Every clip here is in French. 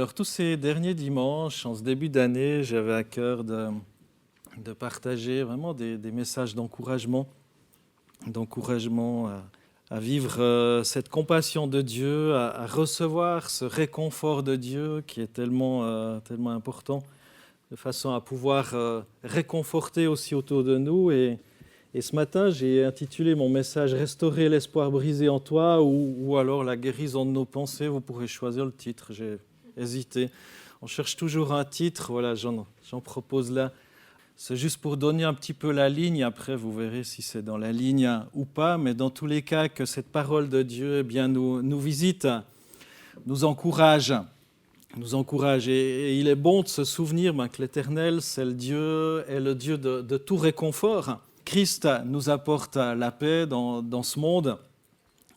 Alors tous ces derniers dimanches, en ce début d'année, j'avais à cœur de partager vraiment des messages d'encouragement à vivre cette compassion de Dieu, à recevoir ce réconfort de Dieu qui est tellement important, de façon à pouvoir réconforter aussi autour de nous. Et ce matin, j'ai intitulé mon message « Restaurer l'espoir brisé en toi » ou alors « La guérison de nos pensées ». Vous pourrez choisir le titre, j'ai hésité. On cherche toujours un titre, voilà, j'en propose là. C'est juste pour donner un petit peu la ligne, après vous verrez si c'est dans la ligne ou pas, mais dans tous les cas, que cette parole de Dieu nous visite, nous encourage. Et il est bon de se souvenir que l'Éternel, c'est le Dieu, est le Dieu de tout réconfort. Christ nous apporte la paix dans ce monde.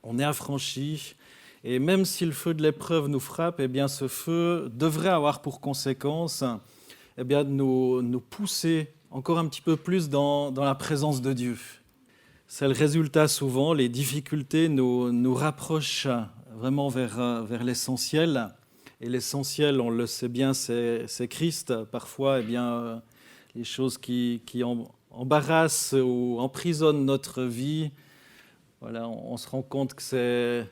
On est affranchis. Et même si le feu de l'épreuve nous frappe, eh bien ce feu devrait avoir pour conséquence de nous pousser encore un petit peu plus dans la présence de Dieu. C'est le résultat souvent, les difficultés nous rapprochent vraiment vers l'essentiel. Et l'essentiel, on le sait bien, c'est Christ. Parfois, les choses qui embarrassent ou emprisonnent notre vie, voilà, on se rend compte que c'est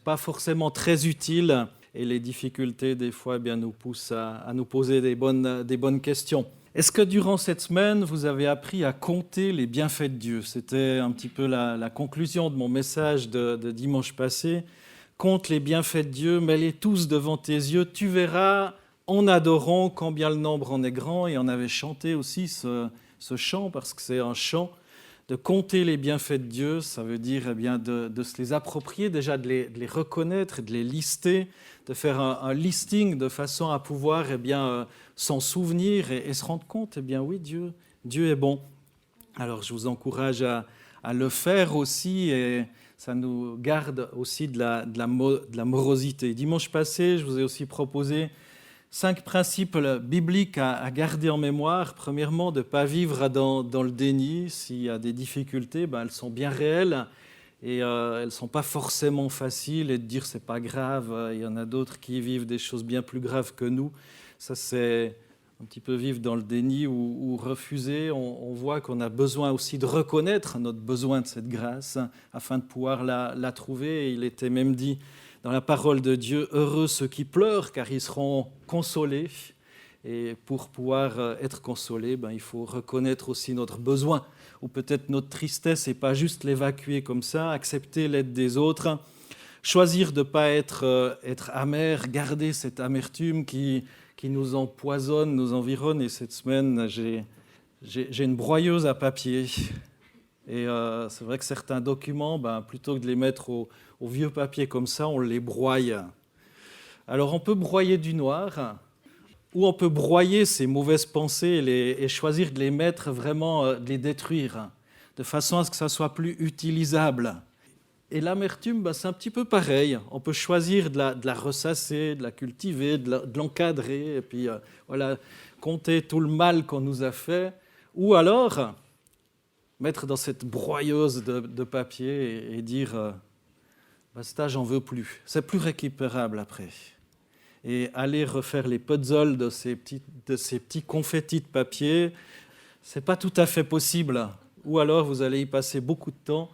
pas forcément très utile. Et les difficultés, des fois, nous poussent à nous poser des bonnes questions. Est-ce que durant cette semaine, vous avez appris à compter les bienfaits de Dieu ? C'était un petit peu la conclusion de mon message de dimanche passé. Compte les bienfaits de Dieu, mets-les tous devant tes yeux, tu verras en adorant combien le nombre en est grand. Et on avait chanté aussi ce chant, parce que c'est un chant. De compter les bienfaits de Dieu, ça veut dire de se les approprier, déjà de les reconnaître, de les lister, de faire un listing de façon à pouvoir s'en souvenir et se rendre compte, oui, Dieu est bon. Alors je vous encourage à le faire aussi, et ça nous garde aussi de la morosité. Dimanche passé, je vous ai aussi proposé 5 principes bibliques à garder en mémoire. Premièrement, de ne pas vivre dans le déni. S'il y a des difficultés, elles sont bien réelles et elles ne sont pas forcément faciles. Et de dire c'est pas grave, il y en a d'autres qui vivent des choses bien plus graves que nous. Ça, c'est un petit peu vivre dans le déni ou refuser. On voit qu'on a besoin aussi de reconnaître notre besoin de cette grâce afin de pouvoir la trouver. Et il était même dit dans la parole de Dieu, heureux ceux qui pleurent, car ils seront consolés. Et pour pouvoir être consolés, il faut reconnaître aussi notre besoin, ou peut-être notre tristesse, et pas juste l'évacuer comme ça, accepter l'aide des autres, choisir de ne pas être amer, garder cette amertume qui nous empoisonne, nous environne. Et cette semaine, j'ai une broyeuse à papier. Et c'est vrai que certains documents, plutôt que de les mettre au vieux papier comme ça, on les broye. Alors on peut broyer du noir, ou on peut broyer ces mauvaises pensées et choisir de les mettre vraiment, de les détruire, de façon à ce que ça soit plus utilisable. Et l'amertume, c'est un petit peu pareil. On peut choisir de la ressasser, de la cultiver, de l'encadrer, et puis compter tout le mal qu'on nous a fait, ou alors mettre dans cette broyeuse de papier et dire basta, j'en veux plus. C'est plus récupérable après. Et aller refaire les puzzles de ces petits confettis de papier, c'est pas tout à fait possible. Ou alors vous allez y passer beaucoup de temps,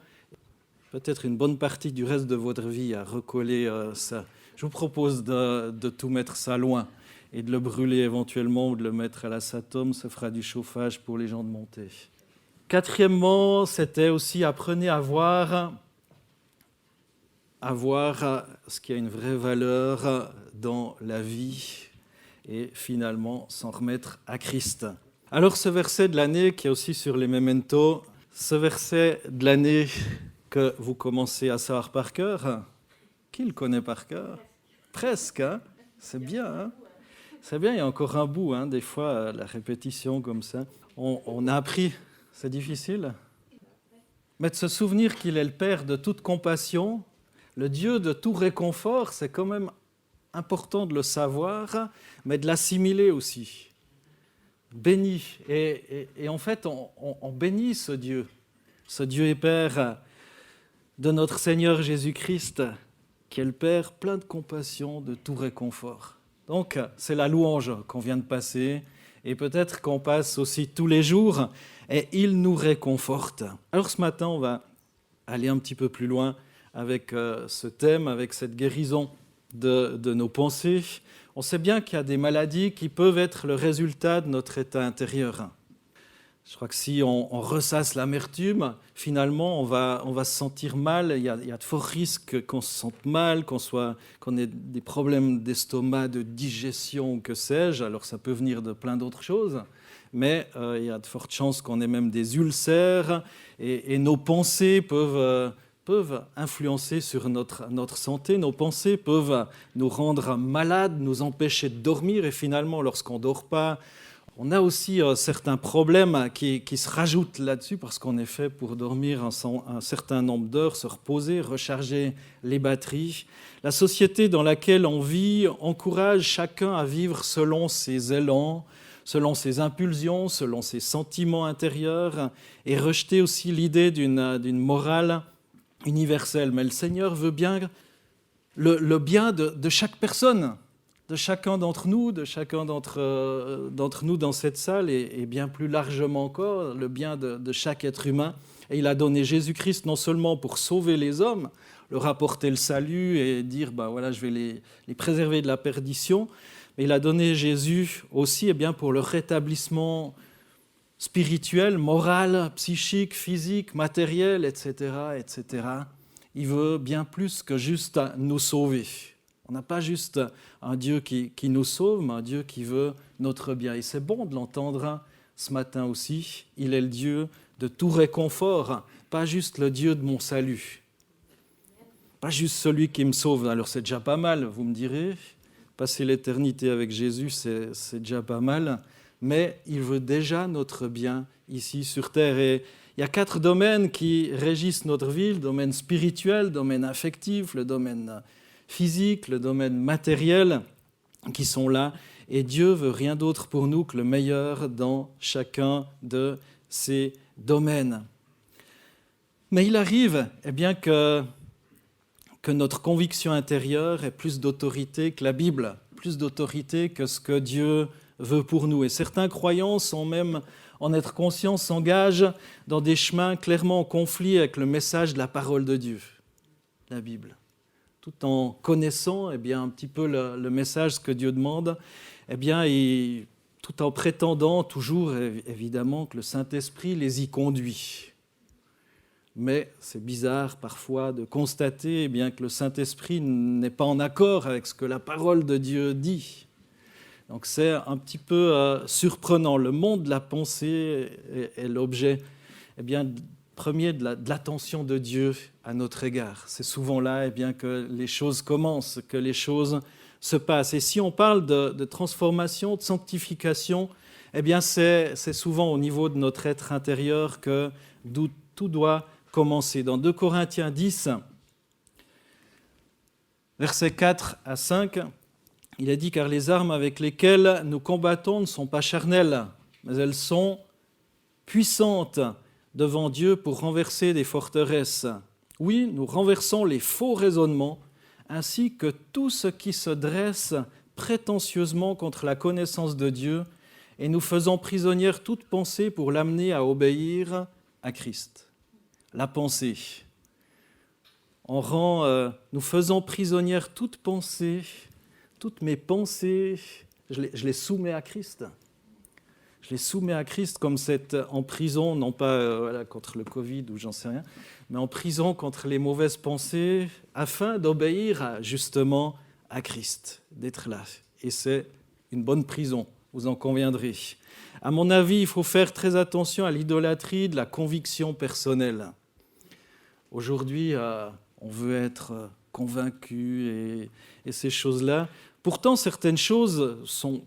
peut-être une bonne partie du reste de votre vie à recoller ça. Je vous propose de tout mettre ça loin et de le brûler éventuellement ou de le mettre à la Satom. Ça fera du chauffage pour les gens de montée. Quatrièmement, c'était aussi apprenez à voir ce qui a une vraie valeur dans la vie et finalement s'en remettre à Christ. Alors ce verset de l'année qui est aussi sur les Memento, ce verset de l'année que vous commencez à savoir par cœur, qui le connaît par cœur ? Presque, hein ? C'est bien, hein ? C'est bien, il y a encore un bout, des fois, la répétition comme ça. On a appris. C'est difficile. Mais de se souvenir qu'il est le Père de toute compassion, le Dieu de tout réconfort, c'est quand même important de le savoir, mais de l'assimiler aussi. Béni. Et en fait, on bénit ce Dieu et Père de notre Seigneur Jésus-Christ, qui est le Père, plein de compassion, de tout réconfort. Donc, c'est la louange qu'on vient de passer, et peut-être qu'on passe aussi tous les jours, et il nous réconforte. Alors ce matin, on va aller un petit peu plus loin avec ce thème, avec cette guérison de nos pensées. On sait bien qu'il y a des maladies qui peuvent être le résultat de notre état intérieur. Je crois que si on ressasse l'amertume, finalement, on va se sentir mal. Il y a de forts risques qu'on se sente mal, qu'on ait des problèmes d'estomac, de digestion ou que sais-je. Alors ça peut venir de plein d'autres choses, mais il y a de fortes chances qu'on ait même des ulcères et nos pensées peuvent influencer sur notre santé. Nos pensées peuvent nous rendre malades, nous empêcher de dormir et finalement, lorsqu'on ne dort pas, on a aussi certains problèmes qui se rajoutent là-dessus parce qu'on est fait pour dormir un certain nombre d'heures, se reposer, recharger les batteries. La société dans laquelle on vit encourage chacun à vivre selon ses élans, selon ses impulsions, selon ses sentiments intérieurs et rejeter aussi l'idée d'une morale universelle. Mais le Seigneur veut bien le bien de chaque personne, de chacun d'entre nous, de chacun d'entre nous dans cette salle et bien plus largement encore, le bien de chaque être humain. Et il a donné Jésus-Christ non seulement pour sauver les hommes, leur apporter le salut et dire voilà, je vais les préserver de la perdition, mais il a donné Jésus aussi pour leur rétablissement spirituel, moral, psychique, physique, matériel, etc., etc. Il veut bien plus que juste nous sauver. On n'a pas juste un Dieu qui nous sauve, mais un Dieu qui veut notre bien. Et c'est bon de l'entendre ce matin aussi. Il est le Dieu de tout réconfort, pas juste le Dieu de mon salut. Pas juste celui qui me sauve. Alors c'est déjà pas mal, vous me direz. Passer l'éternité avec Jésus, c'est déjà pas mal. Mais il veut déjà notre bien ici sur terre. Et il y a 4 domaines qui régissent notre vie, le domaine spirituel, le domaine affectif, le domaine physique, le domaine matériel qui sont là. Et Dieu veut rien d'autre pour nous que le meilleur dans chacun de ces domaines. Mais il arrive que notre conviction intérieure ait plus d'autorité que la Bible, plus d'autorité que ce que Dieu veut pour nous. Et certains croyants, sans même en être conscients, s'engagent dans des chemins clairement en conflit avec le message de la parole de Dieu, la Bible. Tout en connaissant un petit peu le message que Dieu demande, tout en prétendant toujours évidemment que le Saint-Esprit les y conduit. Mais c'est bizarre parfois de constater que le Saint-Esprit n'est pas en accord avec ce que la parole de Dieu dit. Donc c'est un petit peu surprenant. Le monde de la pensée est l'objet premier de l'attention de Dieu à notre égard. C'est souvent là que les choses commencent, que les choses se passent. Et si on parle de transformation, de sanctification, c'est souvent au niveau de notre être intérieur que tout doit commencer. Dans 2 Corinthiens 10, versets 4 à 5, il est dit « Car les armes avec lesquelles nous combattons ne sont pas charnelles, mais elles sont puissantes devant Dieu pour renverser des forteresses. Oui, nous renversons les faux raisonnements, ainsi que tout ce qui se dresse prétentieusement contre la connaissance de Dieu, et nous faisons prisonnière toute pensée pour l'amener à obéir à Christ. » La pensée. Nous faisons prisonnière toute pensée, toutes mes pensées, je les soumets à Christ. Je les soumets à Christ comme c'est en prison, non pas contre le Covid ou j'en sais rien, mais en prison contre les mauvaises pensées, afin d'obéir justement à Christ, d'être là. Et c'est une bonne prison, vous en conviendrez. À mon avis, il faut faire très attention à l'idolâtrie de la conviction personnelle. Aujourd'hui, on veut être convaincu et ces choses-là. Pourtant, certaines choses sont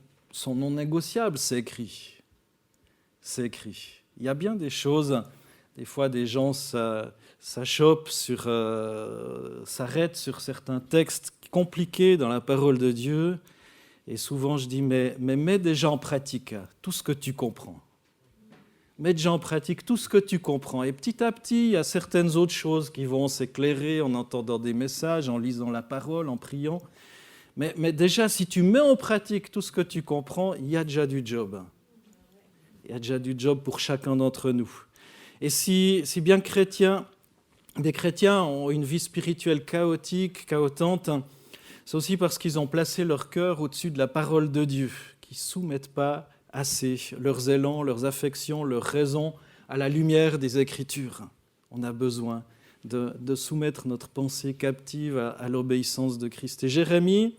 non négociables, c'est écrit. C'est écrit. Il y a bien des choses, des fois des gens s'achoppent s'arrêtent sur certains textes compliqués dans la parole de Dieu, et souvent je dis, mais mets déjà en pratique tout ce que tu comprends. mets déjà en pratique tout ce que tu comprends. Et petit à petit, il y a certaines autres choses qui vont s'éclairer en entendant des messages, en lisant la parole, en priant. Mais déjà, si tu mets en pratique tout ce que tu comprends, il y a déjà du job. Il y a déjà du job pour chacun d'entre nous. Et si bien des chrétiens ont une vie spirituelle chaotique, chaotante, c'est aussi parce qu'ils ont placé leur cœur au-dessus de la parole de Dieu, qu'ils ne soumettent pas assez leurs élans, leurs affections, leurs raisons à la lumière des Écritures. On a besoin de soumettre notre pensée captive à l'obéissance de Christ. Et Jérémie,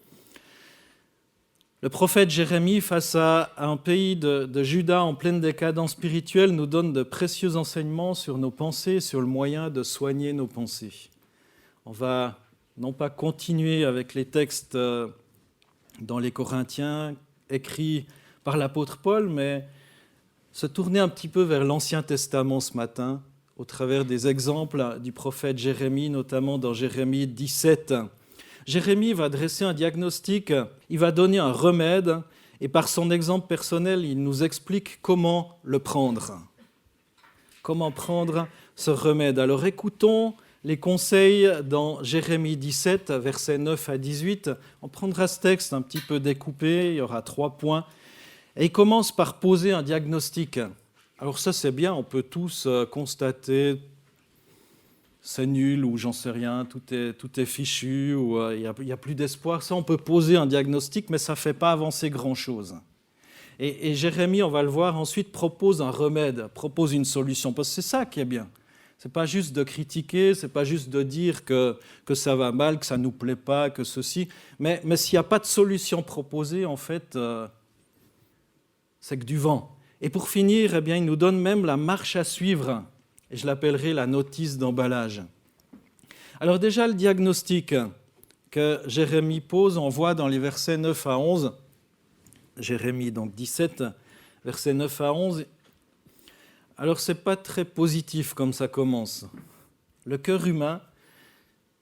le prophète Jérémie, face à un pays de Juda en pleine décadence spirituelle, nous donne de précieux enseignements sur nos pensées, sur le moyen de soigner nos pensées. On va non pas continuer avec les textes dans les Corinthiens écrits par l'apôtre Paul, mais se tourner un petit peu vers l'Ancien Testament ce matin, au travers des exemples du prophète Jérémie, notamment dans Jérémie 17. Jérémie va dresser un diagnostic, il va donner un remède, et par son exemple personnel, il nous explique comment le prendre. Comment prendre ce remède. Alors écoutons les conseils dans Jérémie 17, versets 9 à 18. On prendra ce texte un petit peu découpé, il y aura 3 points. Et il commence par poser un diagnostic. Alors ça c'est bien, on peut tous constater c'est nul ou j'en sais rien, tout est fichu, ou il n'y a plus d'espoir. Ça, on peut poser un diagnostic, mais ça ne fait pas avancer grand-chose. Et Jérémie, on va le voir ensuite, propose un remède, propose une solution, parce que c'est ça qui est bien. Ce n'est pas juste de critiquer, ce n'est pas juste de dire que ça va mal, que ça ne nous plaît pas, que ceci, mais s'il n'y a pas de solution proposée, en fait, c'est que du vent. Et pour finir, eh bien, il nous donne même la marche à suivre. Et je l'appellerai la notice d'emballage. Alors déjà, le diagnostic que Jérémie pose, on voit dans les versets 9 à 11, Jérémie donc 17, versets 9 à 11. Alors ce n'est pas très positif comme ça commence. Le cœur humain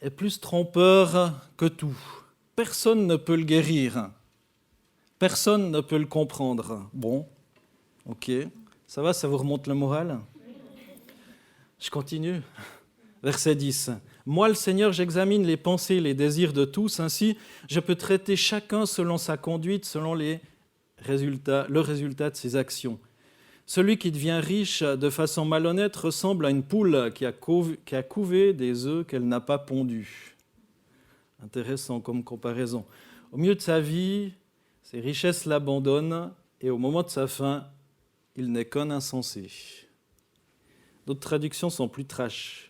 est plus trompeur que tout. Personne ne peut le guérir. Personne ne peut le comprendre. Bon, ok, ça va, ça vous remonte le moral ? Je continue. Verset 10. « Moi, le Seigneur, j'examine les pensées et les désirs de tous, ainsi je peux traiter chacun selon sa conduite, selon le résultat de ses actions. Celui qui devient riche de façon malhonnête ressemble à une poule qui a couvé des œufs qu'elle n'a pas pondus. » Intéressant comme comparaison. Au milieu de sa vie, ses richesses l'abandonnent et au moment de sa fin, il n'est qu'un insensé. D'autres traductions sont plus trash.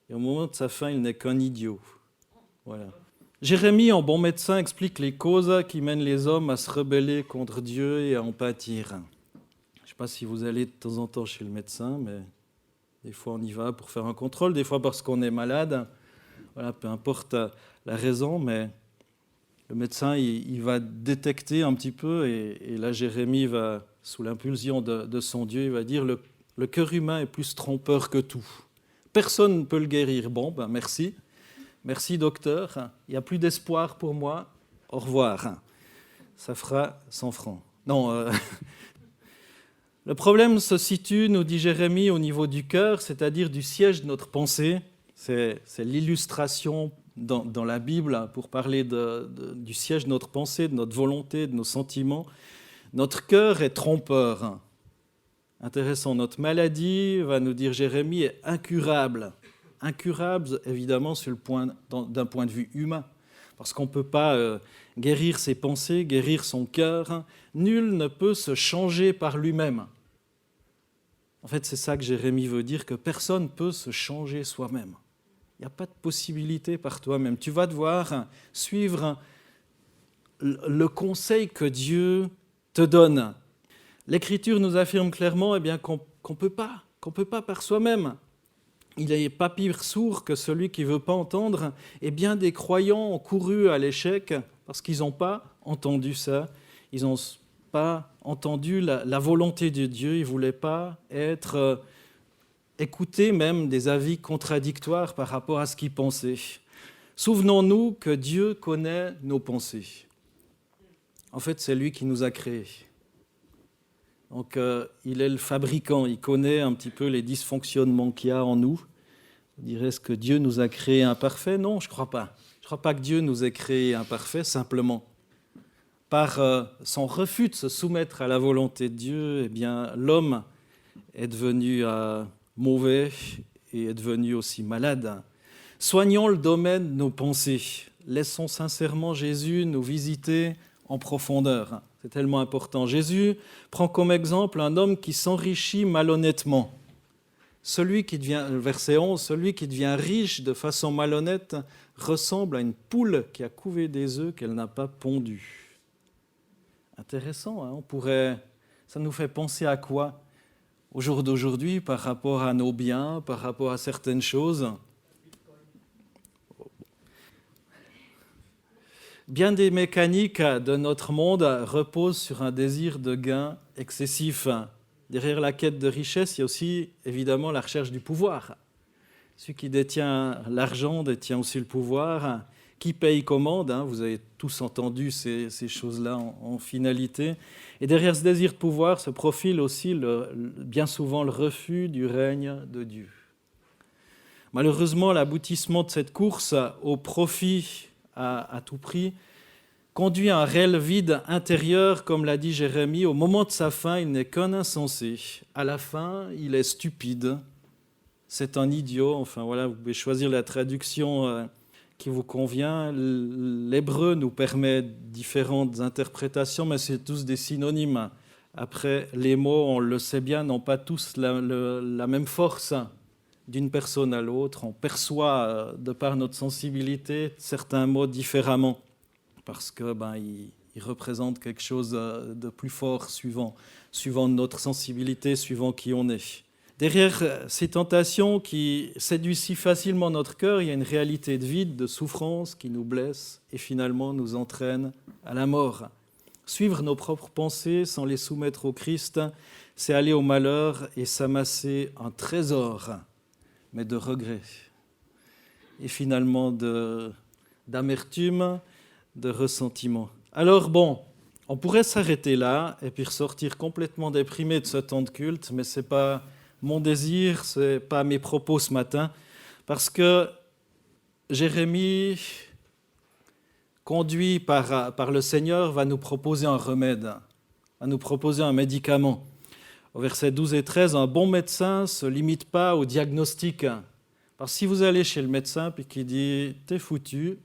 Et au moment de sa fin, il n'est qu'un idiot. Voilà. Jérémie, en bon médecin, explique les causes qui mènent les hommes à se rebeller contre Dieu et à en pâtir. Je ne sais pas si vous allez de temps en temps chez le médecin, mais des fois on y va pour faire un contrôle, des fois parce qu'on est malade. Voilà, peu importe la raison, mais le médecin, il va détecter un petit peu, et là Jérémie va, sous l'impulsion de son Dieu, il va dire le cœur humain est plus trompeur que tout. Personne ne peut le guérir. Bon, ben merci. Merci, docteur. Il n'y a plus d'espoir pour moi. Au revoir. Ça fera 100 francs. Non. Le problème se situe, nous dit Jérémie, au niveau du cœur, c'est-à-dire du siège de notre pensée. C'est l'illustration dans la Bible pour parler du siège de notre pensée, de notre volonté, de nos sentiments. Notre cœur est trompeur. Intéressant, notre maladie, va nous dire Jérémie, est incurable. Incurable, évidemment, d'un point de vue humain, parce qu'on ne peut pas guérir ses pensées, guérir son cœur. Nul ne peut se changer par lui-même. En fait, c'est ça que Jérémie veut dire, que personne ne peut se changer soi-même. Il n'y a pas de possibilité par toi-même. Tu vas devoir suivre le conseil que Dieu te donne. L'Écriture nous affirme clairement qu'on ne peut pas par soi-même. Il n'est pas pire sourd que celui qui ne veut pas entendre. Et bien des croyants ont couru à l'échec parce qu'ils n'ont pas entendu ça. Ils n'ont pas entendu la volonté de Dieu. Ils ne voulaient pas être écoutés, même des avis contradictoires par rapport à ce qu'ils pensaient. Souvenons-nous que Dieu connaît nos pensées. En fait, c'est lui qui nous a créés. Donc, il est le fabricant, il connaît un petit peu les dysfonctionnements qu'il y a en nous. On dirait, est-ce que Dieu nous a créés imparfaits? Non, je ne crois pas. Je ne crois pas que Dieu nous ait créés imparfaits, simplement. Par son refus de se soumettre à la volonté de Dieu, eh bien, l'homme est devenu mauvais et est devenu aussi malade. Soignons le domaine de nos pensées. Laissons sincèrement Jésus nous visiter en profondeur. C'est tellement important. Jésus prend comme exemple un homme qui s'enrichit malhonnêtement. Celui qui devient, verset 11, celui qui devient riche de façon malhonnête ressemble à une poule qui a couvé des œufs qu'elle n'a pas pondus. Intéressant, hein? Ça nous fait penser à quoi au jour d'aujourd'hui par rapport à nos biens, par rapport à certaines choses? Bien des mécaniques de notre monde reposent sur un désir de gain excessif. Derrière la quête de richesse, il y a aussi évidemment la recherche du pouvoir. Celui qui détient l'argent détient aussi le pouvoir. Qui paye commande, hein, vous avez tous entendu ces choses-là en finalité. Et derrière ce désir de pouvoir se profile aussi bien souvent le refus du règne de Dieu. Malheureusement, l'aboutissement de cette course au profit à tout prix conduit à un réel vide intérieur, comme l'a dit Jérémie. Au moment de sa fin, il n'est qu'un insensé. À la fin, il est stupide. C'est un idiot. Enfin voilà, vous pouvez choisir la traduction qui vous convient. L'hébreu nous permet différentes interprétations, mais c'est tous des synonymes. Après, les mots, on le sait bien, n'ont pas tous la même force d'une personne à l'autre. On perçoit, de par notre sensibilité, certains mots différemment, parce que ils représentent quelque chose de plus fort suivant notre sensibilité, suivant qui on est. Derrière ces tentations qui séduisent si facilement notre cœur, il y a une réalité de vide, de souffrance qui nous blesse et finalement nous entraîne à la mort. Suivre nos propres pensées sans les soumettre au Christ, c'est aller au malheur et s'amasser un trésor, mais de regret. Et finalement d'amertume, de ressentiment. Alors on pourrait s'arrêter là et puis ressortir complètement déprimé de ce temps de culte, mais ce n'est pas mon désir, ce n'est pas mes propos ce matin, parce que Jérémie, conduit par le Seigneur, va nous proposer un remède, va nous proposer un médicament. Au verset 12 et 13, un bon médecin ne se limite pas au diagnostic. Parce que si vous allez chez le médecin et qu'il dit « t'es foutu »,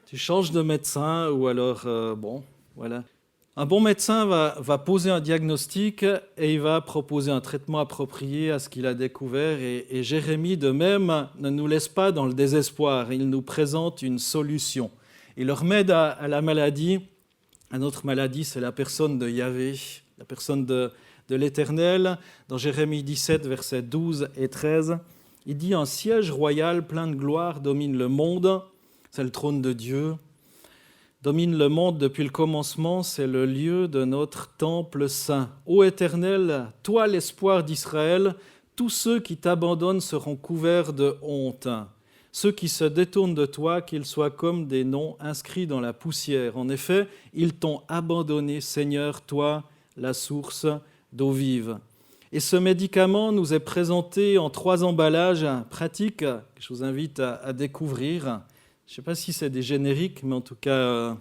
tu changes de médecin ou alors, voilà. Un bon médecin va poser un diagnostic et il va proposer un traitement approprié à ce qu'il a découvert. Et Jérémie, de même, ne nous laisse pas dans le désespoir. Il nous présente une solution. Il le remède à la maladie. À notre maladie, c'est la personne de Yahvé, la personne de l'Éternel. Dans Jérémie 17, versets 12 et 13, il dit « Un siège royal plein de gloire domine le monde. » C'est le trône de Dieu. Domine le monde depuis le commencement, c'est le lieu de notre temple saint. Ô Éternel, toi l'espoir d'Israël, tous ceux qui t'abandonnent seront couverts de honte. Ceux qui se détournent de toi, qu'ils soient comme des noms inscrits dans la poussière. En effet, ils t'ont abandonné, Seigneur, toi, la source d'eau vive. Et ce médicament nous est présenté en 3 emballages pratiques que je vous invite à découvrir. Je ne sais pas si c'est des génériques, mais en tout cas,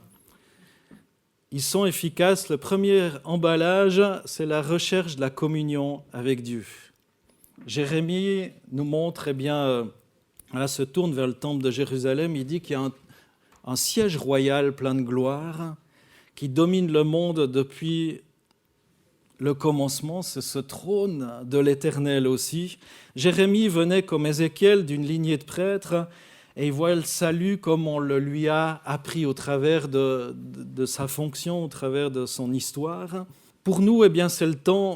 ils sont efficaces. Le premier emballage, c'est la recherche de la communion avec Dieu. Jérémie nous montre, se tourne vers le temple de Jérusalem, il dit qu'il y a un siège royal plein de gloire qui domine le monde depuis le commencement, c'est ce trône de l'Éternel aussi. Jérémie venait comme Ézéchiel d'une lignée de prêtres, et il voit le salut comme on le lui a appris au travers de sa fonction, au travers de son histoire. Pour nous,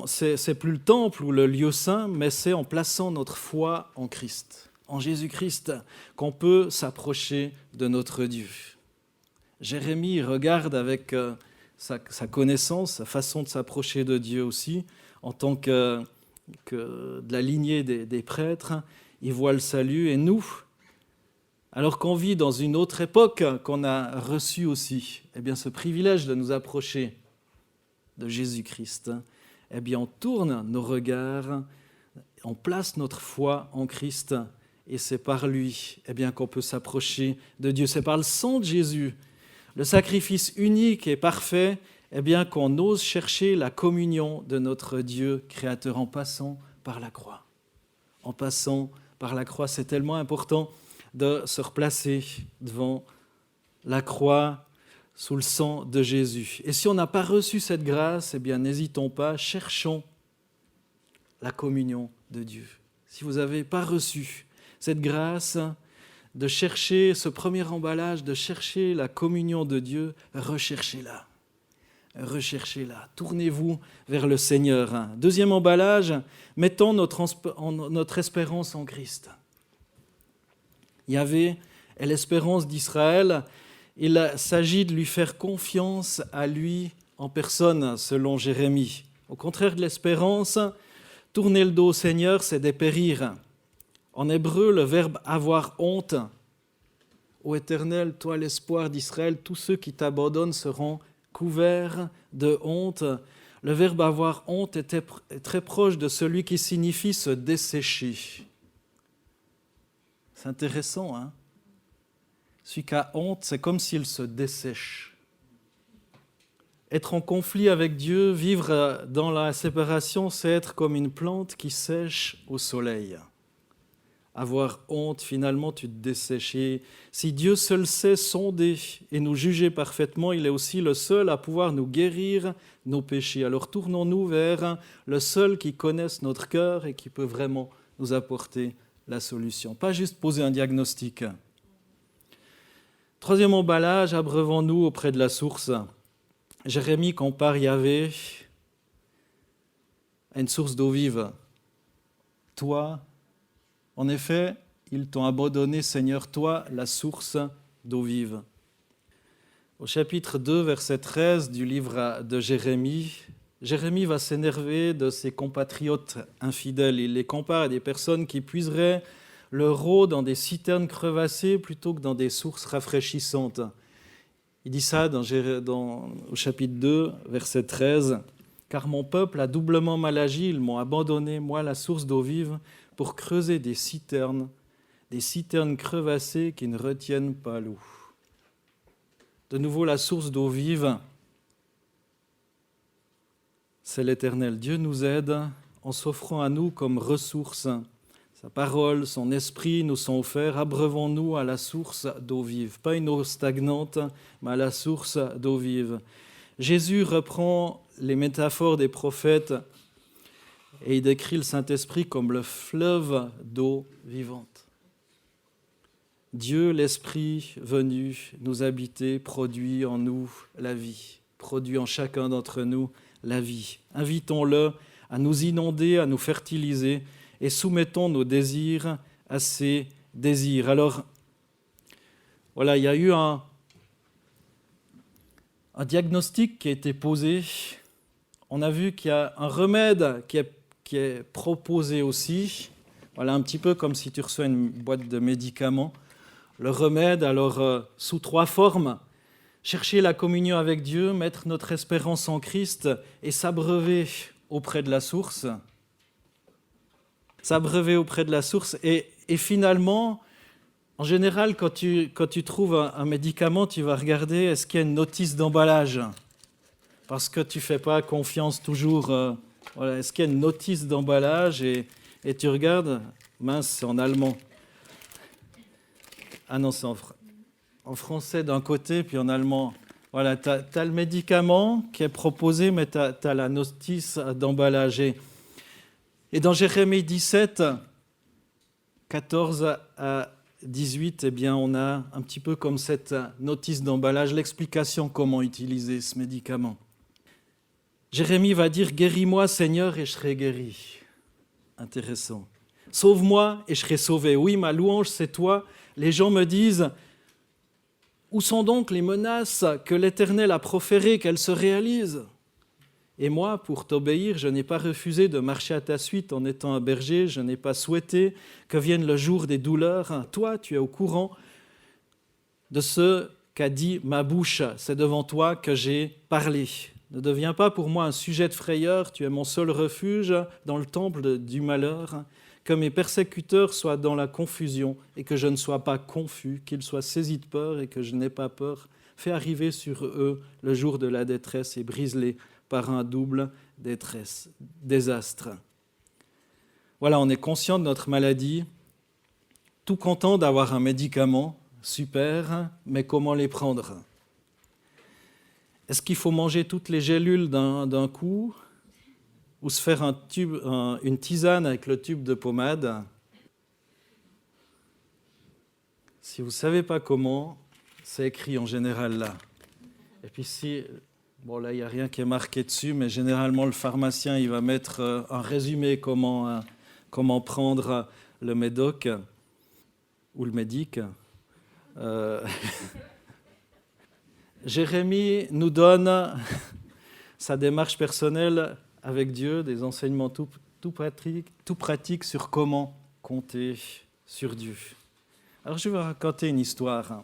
c'est plus le temple ou le lieu saint, mais c'est en plaçant notre foi en Christ, en Jésus-Christ, qu'on peut s'approcher de notre Dieu. Jérémie regarde avec sa connaissance, sa façon de s'approcher de Dieu aussi, en tant que de la lignée des prêtres. Il voit le salut, et nous, Alors qu'on vit dans une autre époque qu'on a reçue aussi, eh bien ce privilège de nous approcher de Jésus-Christ, eh bien on tourne nos regards, on place notre foi en Christ et c'est par lui eh bien, qu'on peut s'approcher de Dieu. C'est par le sang de Jésus, le sacrifice unique et parfait, eh bien, qu'on ose chercher la communion de notre Dieu créateur en passant par la croix. En passant par la croix, c'est tellement important de se replacer devant la croix sous le sang de Jésus. Et si on n'a pas reçu cette grâce, eh bien, n'hésitons pas, cherchons la communion de Dieu. Si vous n'avez pas reçu cette grâce de chercher ce premier emballage, de chercher la communion de Dieu, recherchez-la. Recherchez-la. Tournez-vous vers le Seigneur. Deuxième emballage, mettons notre espérance en Christ. Yahvé est l'espérance d'Israël. Il s'agit de lui faire confiance à lui en personne, selon Jérémie. Au contraire de l'espérance, tourner le dos au Seigneur, c'est dépérir. En hébreu, le verbe « avoir honte », ô Éternel, toi l'espoir d'Israël, tous ceux qui t'abandonnent seront couverts de honte. Le verbe « avoir honte » est très proche de celui qui signifie se dessécher. C'est intéressant, hein? Celui qui a honte, c'est comme s'il se dessèche. Être en conflit avec Dieu, vivre dans la séparation, c'est être comme une plante qui sèche au soleil. Avoir honte, finalement, tu te dessèches. Et si Dieu seul sait sonder et nous juger parfaitement, il est aussi le seul à pouvoir nous guérir nos péchés. Alors tournons-nous vers le seul qui connaisse notre cœur et qui peut vraiment nous apporter la solution. Pas juste poser un diagnostic. Troisième emballage, abreuvons-nous auprès de la source. Jérémie compare Yahvé à une source d'eau vive. Toi, en effet, ils t'ont abandonné, Seigneur, toi, la source d'eau vive. Au chapitre 2, verset 13 du livre de Jérémie, Jérémie va s'énerver de ses compatriotes infidèles. Il les compare à des personnes qui puiseraient leur eau dans des citernes crevassées plutôt que dans des sources rafraîchissantes. Il dit ça au chapitre 2, verset 13. « Car mon peuple a doublement mal agi, ils m'ont abandonné, moi, la source d'eau vive, pour creuser des citernes crevassées qui ne retiennent pas l'eau. » De nouveau, la source d'eau vive, c'est l'Éternel. Dieu nous aide en s'offrant à nous comme ressource. Sa parole, son esprit nous sont offerts. Abreuvons-nous à la source d'eau vive. Pas une eau stagnante, mais à la source d'eau vive. Jésus reprend les métaphores des prophètes et il décrit le Saint-Esprit comme le fleuve d'eau vivante. Dieu, l'Esprit venu nous habiter, produit en nous la vie, produit en chacun d'entre nous la vie. Invitons-le à nous inonder, à nous fertiliser et soumettons nos désirs à ses désirs. Alors, voilà, il y a eu un diagnostic qui a été posé. On a vu qu'il y a un remède qui est proposé aussi. Voilà, un petit peu comme si tu reçois une boîte de médicaments. Le remède, alors, sous 3 formes. Chercher la communion avec Dieu, mettre notre espérance en Christ et s'abreuver auprès de la source. S'abreuver auprès de la source. Et finalement, en général, quand tu trouves un médicament, tu vas regarder est-ce qu'il y a une notice d'emballage. Parce que tu ne fais pas confiance toujours. Voilà, est-ce qu'il y a une notice d'emballage et tu regardes, mince, c'est en allemand. Ah non, c'est en français d'un côté, puis en allemand. Voilà, tu as le médicament qui est proposé, mais tu as la notice d'emballage. Et dans Jérémie 17, 14 à 18, eh bien, on a un petit peu comme cette notice d'emballage, l'explication comment utiliser ce médicament. Jérémie va dire « Guéris-moi, Seigneur, et je serai guéri ». Intéressant. « Sauve-moi, et je serai sauvé ». Oui, ma louange, c'est toi. Les gens me disent « Où sont donc les menaces que l'Éternel a proférées, qu'elles se réalisent ?» Et moi, pour t'obéir, je n'ai pas refusé de marcher à ta suite en étant un berger, je n'ai pas souhaité que vienne le jour des douleurs. Toi, tu es au courant de ce qu'a dit ma bouche. C'est devant toi que j'ai parlé. Ne deviens pas pour moi un sujet de frayeur, tu es mon seul refuge dans le temple du malheur. Que mes persécuteurs soient dans la confusion et que je ne sois pas confus, qu'ils soient saisis de peur et que je n'ai pas peur. Fais arriver sur eux le jour de la détresse et brise-les par un double désastre. Voilà, on est conscient de notre maladie, tout content d'avoir un médicament, super, mais comment les prendre ? Est-ce qu'il faut manger toutes les gélules d'un coup ou se faire une tisane avec le tube de pommade ? Si vous ne savez pas comment, c'est écrit en général là. Et puis bon là il n'y a rien qui est marqué dessus, mais généralement le pharmacien il va mettre un résumé comment prendre le médoc ou le médic. Jérémie nous donne sa démarche personnelle avec Dieu, des enseignements tout pratiques sur comment compter sur Dieu. Alors je vais vous raconter une histoire.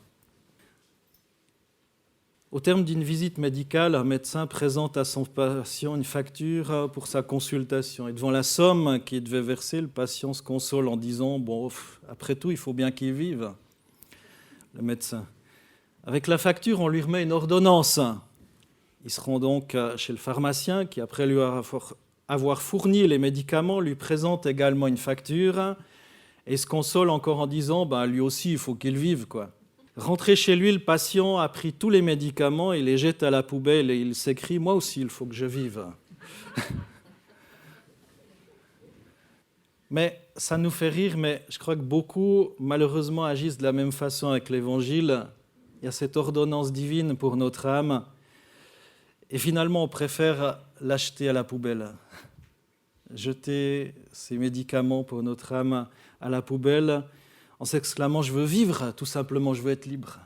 Au terme d'une visite médicale, un médecin présente à son patient une facture pour sa consultation. Et devant la somme qu'il devait verser, le patient se console en disant « Bon, après tout, il faut bien qu'il vive. » Le médecin. Avec la facture, on lui remet une ordonnance. Ils seront donc chez le pharmacien qui, après lui avoir fourni les médicaments, lui présente également une facture et se console encore en disant « lui aussi, il faut qu'il vive, quoi. » Rentré chez lui, le patient a pris tous les médicaments, il les jette à la poubelle et il s'écrie « Moi aussi, il faut que je vive. » Mais ça nous fait rire, mais je crois que beaucoup, malheureusement, agissent de la même façon avec l'Évangile. Il y a cette ordonnance divine pour notre âme. Et finalement, on préfère l'acheter à la poubelle. Jeter ces médicaments pour notre âme à la poubelle en s'exclamant « Je veux vivre, tout simplement, je veux être libre.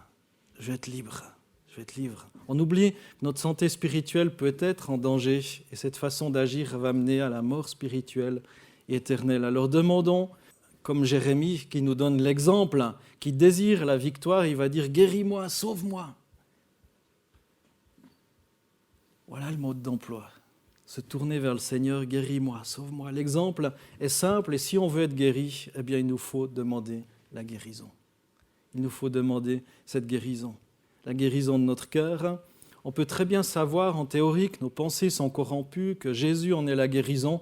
Je veux être libre. Je veux être libre. » On oublie que notre santé spirituelle peut être en danger et cette façon d'agir va mener à la mort spirituelle et éternelle. Alors demandons, comme Jérémie qui nous donne l'exemple, qui désire la victoire, il va dire « Guéris-moi, sauve-moi. » Voilà le mode d'emploi. Se tourner vers le Seigneur, guéris-moi, sauve-moi. L'exemple est simple et si on veut être guéri, eh bien il nous faut demander la guérison. Il nous faut demander cette guérison. La guérison de notre cœur. On peut très bien savoir en théorie que nos pensées sont corrompues, que Jésus en est la guérison.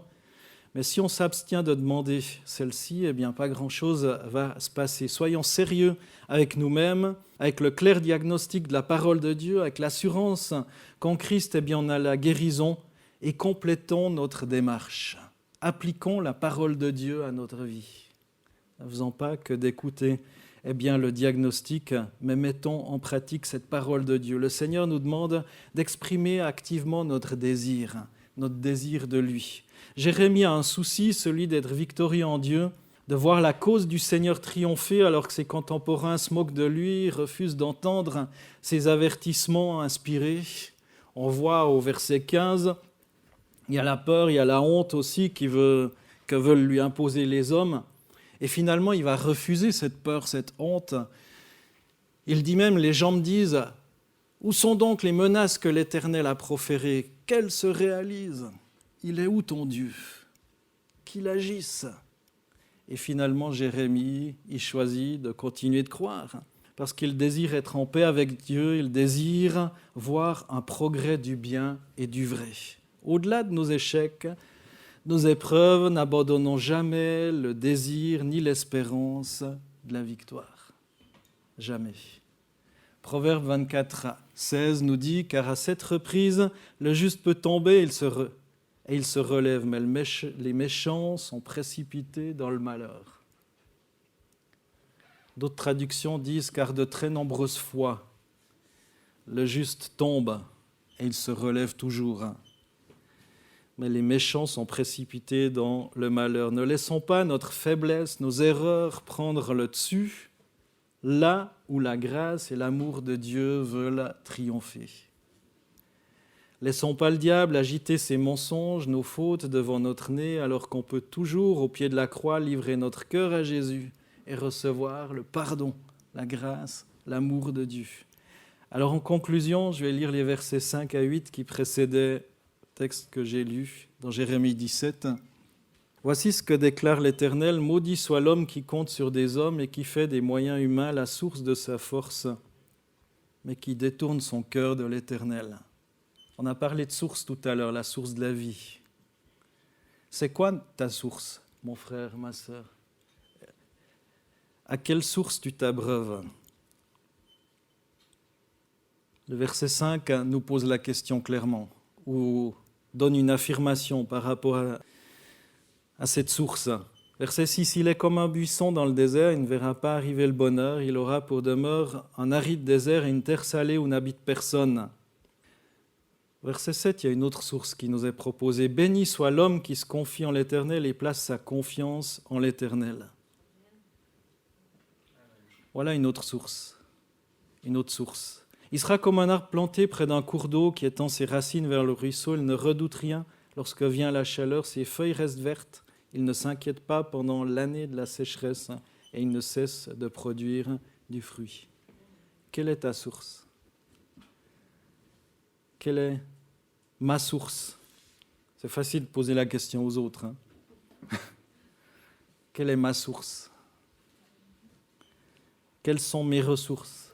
Mais si on s'abstient de demander celle-ci, eh bien pas grand-chose va se passer. Soyons sérieux avec nous-mêmes, avec le clair diagnostic de la parole de Dieu, avec l'assurance qu'en Christ, eh bien, on a la guérison et complétons notre démarche. Appliquons la parole de Dieu à notre vie. Ne faisons pas que d'écouter eh bien, le diagnostic, mais mettons en pratique cette parole de Dieu. Le Seigneur nous demande d'exprimer activement notre désir de lui. Jérémie a un souci, celui d'être victorieux en Dieu, de voir la cause du Seigneur triompher alors que ses contemporains se moquent de lui, refusent d'entendre ses avertissements inspirés. On voit au verset 15, il y a la peur, il y a la honte aussi que veulent lui imposer les hommes. Et finalement, il va refuser cette peur, cette honte. Il dit même, les gens me disent, où sont donc les menaces que l'Éternel a proférées ? Qu'elles se réalisent ? Il est où ton Dieu ? Qu'il agisse. Et finalement, Jérémie, il choisit de continuer de croire, parce qu'il désire être en paix avec Dieu, il désire voir un progrès du bien et du vrai. Au-delà de nos échecs, nos épreuves, n'abandonnons jamais le désir ni l'espérance de la victoire. Jamais. Proverbe 24, 16 nous dit « Car à cette reprise, le juste peut tomber et il se relève, mais les méchants sont précipités dans le malheur. » D'autres traductions disent « Car de très nombreuses fois, le juste tombe et il se relève toujours. » Mais les méchants sont précipités dans le malheur. Ne laissons pas notre faiblesse, nos erreurs prendre le dessus, là où la grâce et l'amour de Dieu veulent triompher. Laissons pas le diable agiter ses mensonges, nos fautes devant notre nez, alors qu'on peut toujours, au pied de la croix, livrer notre cœur à Jésus et recevoir le pardon, la grâce l'amour de Dieu. Alors en conclusion, je vais lire les versets 5 à 8 qui précédaient le texte que j'ai lu dans Jérémie 17. Voici ce que déclare l'Éternel: maudit soit l'homme qui compte sur des hommes et qui fait des moyens humains la source de sa force, mais qui détourne son cœur de l'Éternel. On a parlé de source tout à l'heure, la source de la vie. C'est quoi ta source, mon frère, ma sœur? À quelle source tu t'abreuves? Le verset 5 nous pose la question clairement, ou donne une affirmation par rapport à cette source. Verset 6, il est comme un buisson dans le désert, il ne verra pas arriver le bonheur, il aura pour demeure un aride désert et une terre salée où n'habite personne. Verset 7, il y a une autre source qui nous est proposée. Béni soit l'homme qui se confie en l'Éternel et place sa confiance en l'Éternel. Voilà une autre source. Une autre source. Il sera comme un arbre planté près d'un cours d'eau qui étend ses racines vers le ruisseau. Il ne redoute rien lorsque vient la chaleur. Ses feuilles restent vertes. Il ne s'inquiète pas pendant l'année de la sécheresse et il ne cesse de produire du fruit. Quelle est ta source? Quelle est ma source? C'est facile de poser la question aux autres. Quelle est ma source? Quelles sont mes ressources?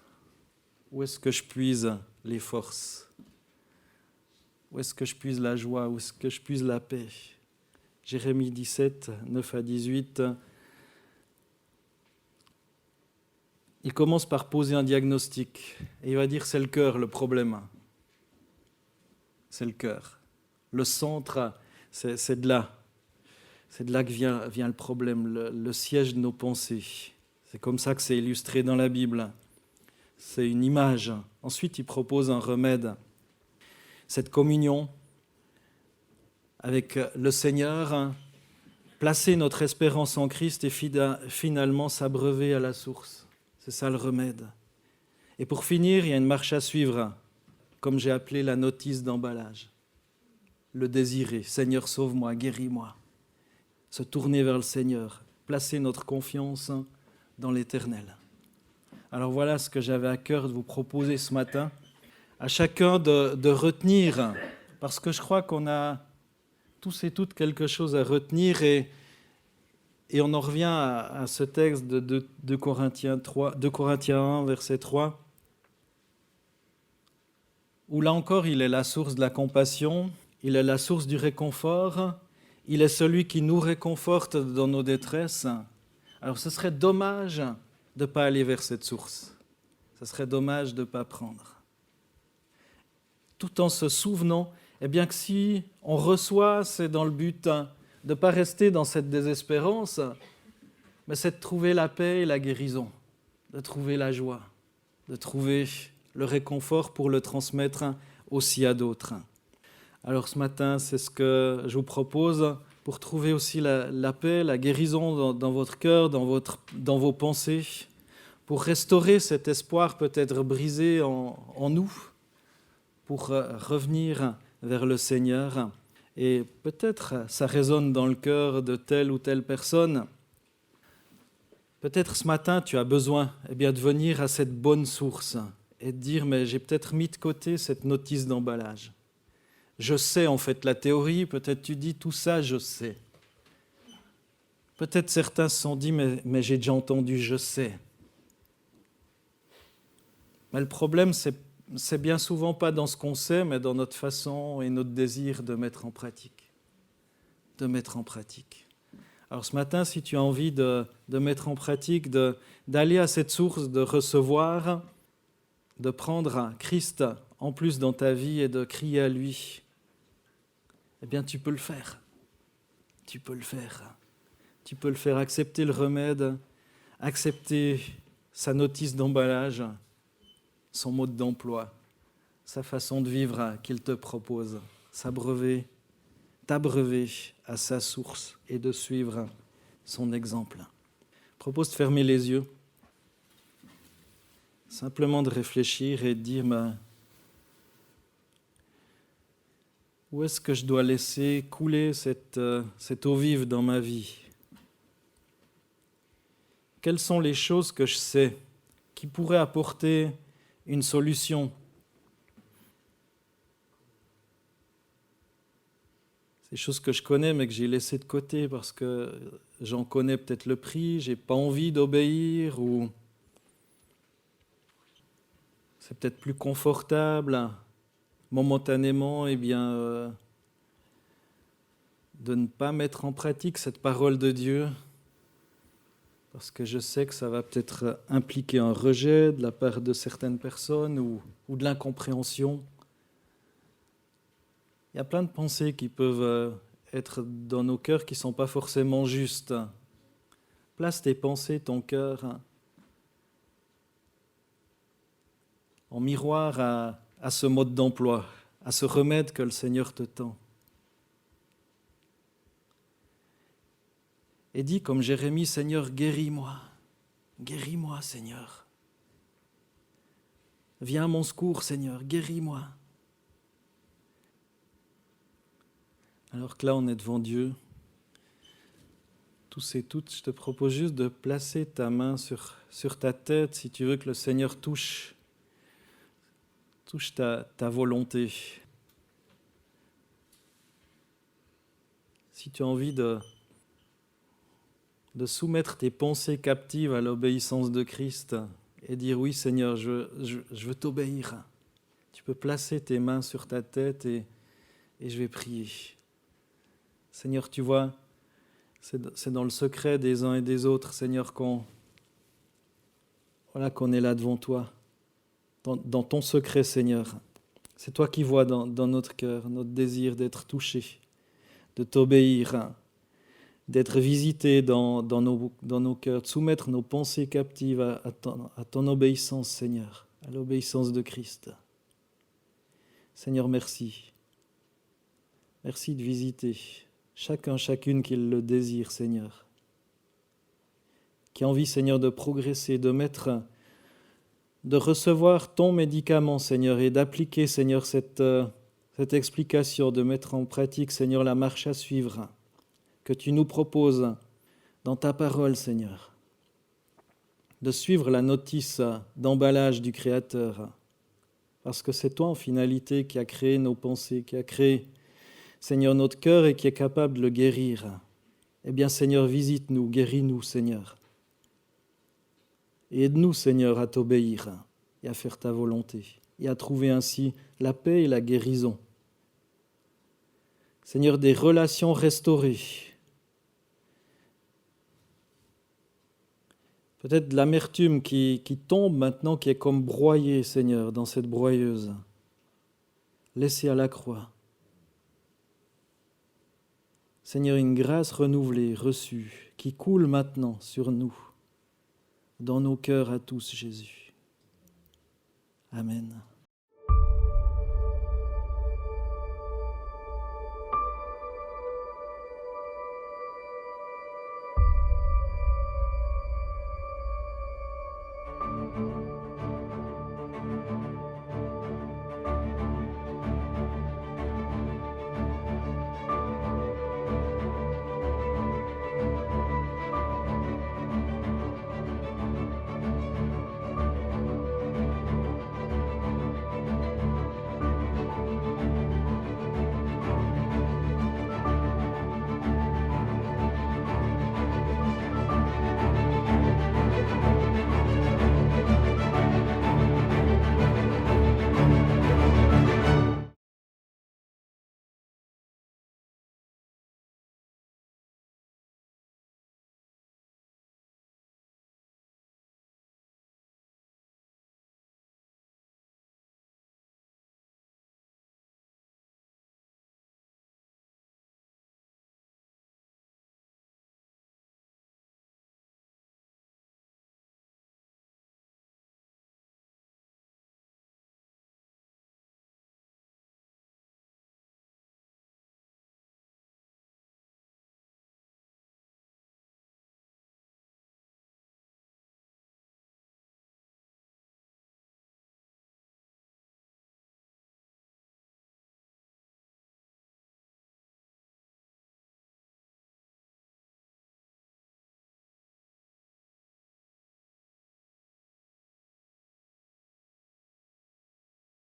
Où est-ce que je puise les forces? Où est-ce que je puise la joie? Où est-ce que je puise la paix? Jérémie 17, 9 à 18. Il commence par poser un diagnostic. Et il va dire, c'est le cœur le problème. C'est le cœur. Le centre, c'est de là. C'est de là que vient le problème, le siège de nos pensées. C'est comme ça que c'est illustré dans la Bible. C'est une image. Ensuite, il propose un remède. Cette communion avec le Seigneur, placer notre espérance en Christ et finalement s'abreuver à la source. C'est ça le remède. Et pour finir, il y a une marche à suivre, comme j'ai appelé la notice d'emballage. Le désirer, Seigneur, sauve-moi, guéris-moi. Se tourner vers le Seigneur, placer notre confiance dans l'Éternel. Alors voilà ce que j'avais à cœur de vous proposer ce matin. À chacun de retenir, parce que je crois qu'on a tous et toutes quelque chose à retenir et on en revient à ce texte de 2 Corinthiens 1, verset 3, où là encore il est la source de la compassion, il est la source du réconfort, il est celui qui nous réconforte dans nos détresses. Alors ce serait dommage de ne pas aller vers cette source. Ce serait dommage de ne pas prendre. Tout en se souvenant, eh bien que si on reçoit, c'est dans le but de ne pas rester dans cette désespérance, mais c'est de trouver la paix et la guérison, de trouver la joie, de trouver le réconfort pour le transmettre aussi à d'autres. Alors ce matin, c'est ce que je vous propose pour trouver aussi la paix, la guérison dans votre cœur, dans vos pensées, pour restaurer cet espoir peut-être brisé en nous, pour revenir vers le Seigneur. Et peut-être ça résonne dans le cœur de telle ou telle personne. Peut-être ce matin, tu as besoin de venir à cette bonne source et de dire, mais j'ai peut-être mis de côté cette notice d'emballage. Je sais en fait la théorie, peut-être tu dis tout ça, je sais. Peut-être certains se sont dit, mais j'ai déjà entendu, je sais. Mais le problème, c'est bien souvent pas dans ce qu'on sait, mais dans notre façon et notre désir de mettre en pratique. De mettre en pratique. Alors ce matin, si tu as envie de mettre en pratique, d'aller à cette source, de recevoir, de prendre Christ en plus dans ta vie et de crier à lui, eh bien tu peux le faire. Tu peux le faire. Tu peux le faire. Accepter le remède, accepter sa notice d'emballage, son mode d'emploi, sa façon de vivre qu'il te propose, t'abreuver à sa source et de suivre son exemple. Je propose de fermer les yeux, simplement de réfléchir et de dire où est-ce que je dois laisser couler cette eau vive dans ma vie? Quelles sont les choses que je sais qui pourrait apporter une solution. Des choses que je connais mais que j'ai laissées de côté parce que j'en connais peut-être le prix, j'ai pas envie d'obéir ou c'est peut-être plus confortable momentanément de ne pas mettre en pratique cette parole de Dieu parce que je sais que ça va peut-être impliquer un rejet de la part de certaines personnes ou de l'incompréhension. Il y a plein de pensées qui peuvent être dans nos cœurs qui ne sont pas forcément justes. Place tes pensées, ton cœur, en miroir à ce mode d'emploi, à ce remède que le Seigneur te tend. Et dis comme Jérémie, Seigneur, guéris-moi, Seigneur. Viens à mon secours, Seigneur, guéris-moi. Alors que là, on est devant Dieu, tous et toutes, je te propose juste de placer ta main sur ta tête si tu veux que le Seigneur touche ta volonté. Si tu as envie de soumettre tes pensées captives à l'obéissance de Christ et dire oui Seigneur, je veux t'obéir. Tu peux placer tes mains sur ta tête et je vais prier. Seigneur, tu vois, c'est dans le secret des uns et des autres, Seigneur, qu'on est là devant toi, dans ton secret, Seigneur. C'est toi qui vois dans notre cœur, notre désir d'être touché, de t'obéir, d'être visité dans nos cœurs, de soumettre nos pensées captives à ton obéissance, Seigneur, à l'obéissance de Christ. Seigneur, merci. Merci de visiter chacune qui le désire, Seigneur. Qui a envie, Seigneur, de progresser, de recevoir ton médicament, Seigneur, et d'appliquer, Seigneur, cette explication, de mettre en pratique, Seigneur, la marche à suivre que tu nous proposes dans ta parole, Seigneur. De suivre la notice d'emballage du Créateur, parce que c'est toi, en finalité, qui a créé nos pensées, qui a créé, Seigneur, notre cœur et qui est capable de le guérir. Eh bien, Seigneur, visite-nous, guéris-nous, Seigneur. Et aide-nous, Seigneur, à t'obéir et à faire ta volonté et à trouver ainsi la paix et la guérison. Seigneur, des relations restaurées. Peut-être de l'amertume qui tombe maintenant, qui est comme broyée, Seigneur, dans cette broyeuse. Laissée à la croix. Seigneur, une grâce renouvelée, reçue, qui coule maintenant sur nous, dans nos cœurs à tous, Jésus. Amen.